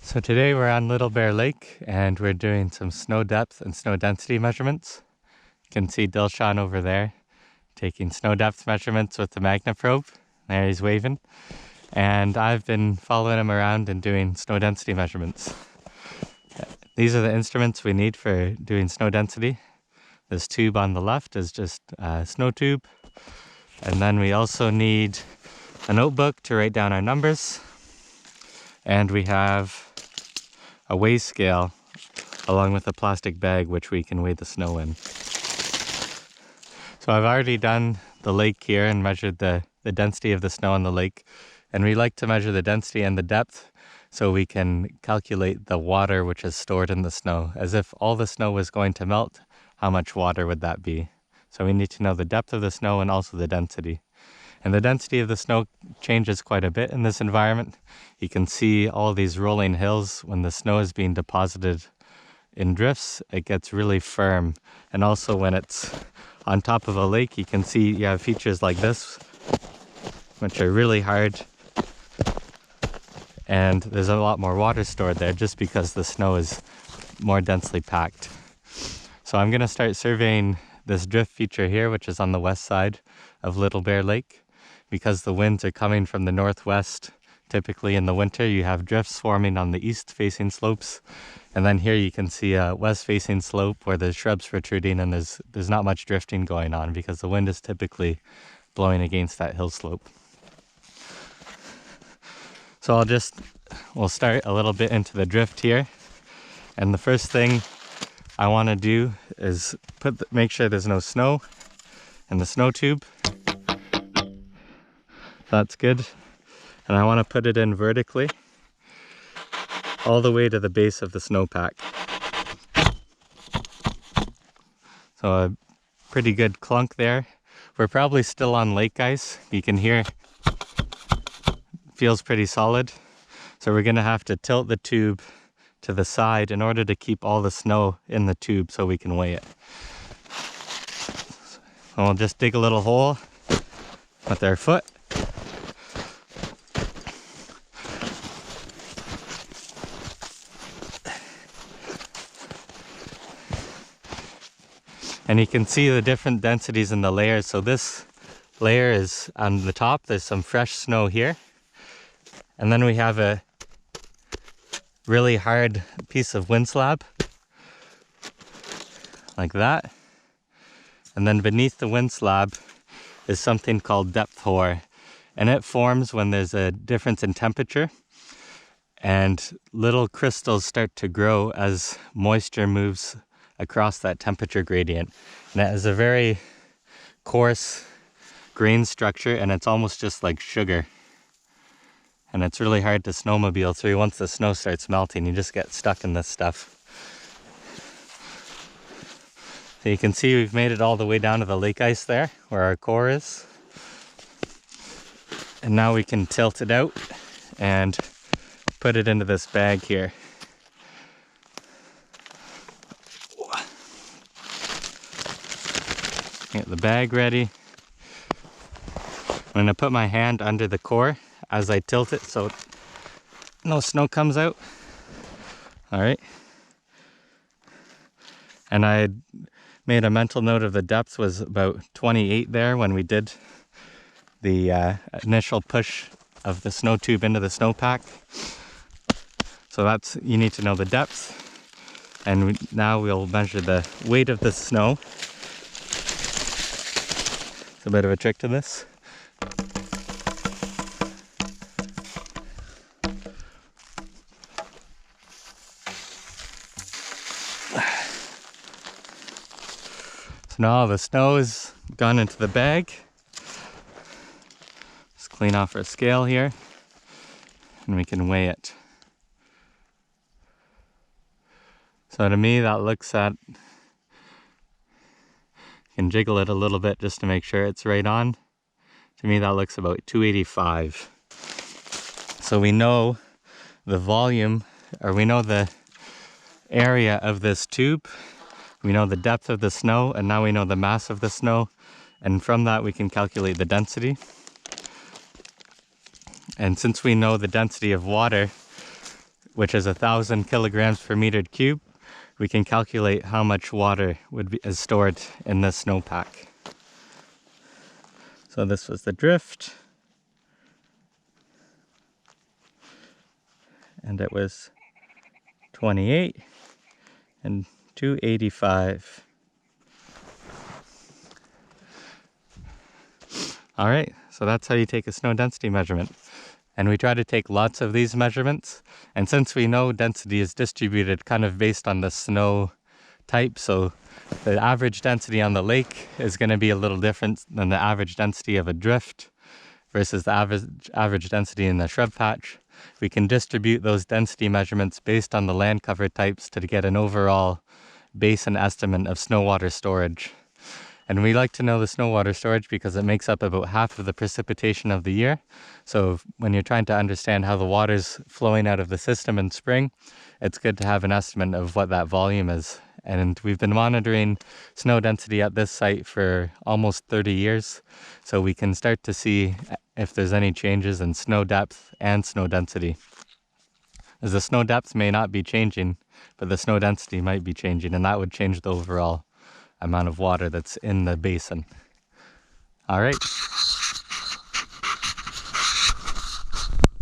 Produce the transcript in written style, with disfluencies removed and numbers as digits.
So today we're on Little Bear Lake and we're doing some snow depth and snow density measurements. You can see Dilshan over there taking snow depth measurements with the Magna probe. There he's waving. And I've been following him around and doing snow density measurements. These are the instruments we need for doing snow density. This tube on the left is just a snow tube. And then we also need a notebook to write down our numbers. And we have a weigh scale along with a plastic bag which we can weigh the snow in. So I've already done the lake here and measured the density of the snow on the lake. And we like to measure the density and the depth so we can calculate the water which is stored in the snow. As if all the snow was going to melt, how much water would that be? So we need to know the depth of the snow and also the density. And the density of the snow changes quite a bit in this environment. You can see all these rolling hills. When the snow is being deposited in drifts, it gets really firm. And also when it's on top of a lake, you can see you have features like this, which are really hard. And there's a lot more water stored there just because the snow is more densely packed. So I'm going to start surveying this drift feature here, which is on the west side of Little Bear Lake. Because the winds are coming from the northwest, typically in the winter you have drifts forming on the east-facing slopes. And then here you can see a west-facing slope where there's shrubs protruding and there's not much drifting going on because the wind is typically blowing against that hill slope. So we'll start a little bit into the drift here. And the first thing I want to do is make sure there's no snow in the snow tube. That's good. And I want to put it in vertically all the way to the base of the snowpack. So a pretty good clunk there. We're probably still on lake ice. You can hear it feels pretty solid. So we're going to have to tilt the tube to the side in order to keep all the snow in the tube so we can weigh it. So we'll just dig a little hole with our foot. And you can see the different densities in the layers. So this layer is on the top. There's some fresh snow here. And then we have a really hard piece of wind slab, like that. And then beneath the wind slab is something called depth hoar. And it forms when there's a difference in temperature. And little crystals start to grow as moisture moves across that temperature gradient. And it has a very coarse grain structure and it's almost just like sugar. And it's really hard to snowmobile through. Once the snow starts melting, you just get stuck in this stuff. So you can see we've made it all the way down to the lake ice there, where our core is. And now we can tilt it out and put it into this bag here. Get the bag ready. I'm going to put my hand under the core as I tilt it so no snow comes out. Alright. And I made a mental note of the depth was about 28 there when we did the initial push of the snow tube into the snowpack. So you need to know the depth. And now we'll measure the weight of the snow. It's a bit of a trick to this. So now the snow is gone into the bag. Just clean off our scale here and we can weigh it. So to me that looks at, you can jiggle it a little bit just to make sure it's right on. To me that looks about 285. So we know the volume, or we know the area of this tube. We know the depth of the snow, and now we know the mass of the snow. And from that we can calculate the density. And since we know the density of water, which is 1,000 kilograms per meter cube, we can calculate how much water is stored in this snowpack. So this was the drift, and it was 28 and 285. All right, so that's how you take a snow density measurement. And we try to take lots of these measurements. And since we know density is distributed kind of based on the snow type, so the average density on the lake is going to be a little different than the average density of a drift versus the average density in the shrub patch. We can distribute those density measurements based on the land cover types to get an overall basin estimate of snow water storage. And we like to know the snow water storage because it makes up about half of the precipitation of the year. So when you're trying to understand how the water's flowing out of the system in spring, it's good to have an estimate of what that volume is. And we've been monitoring snow density at this site for almost 30 years. So we can start to see if there's any changes in snow depth and snow density. As the snow depth may not be changing, but the snow density might be changing, and that would change the overall amount of water that's in the basin. All right.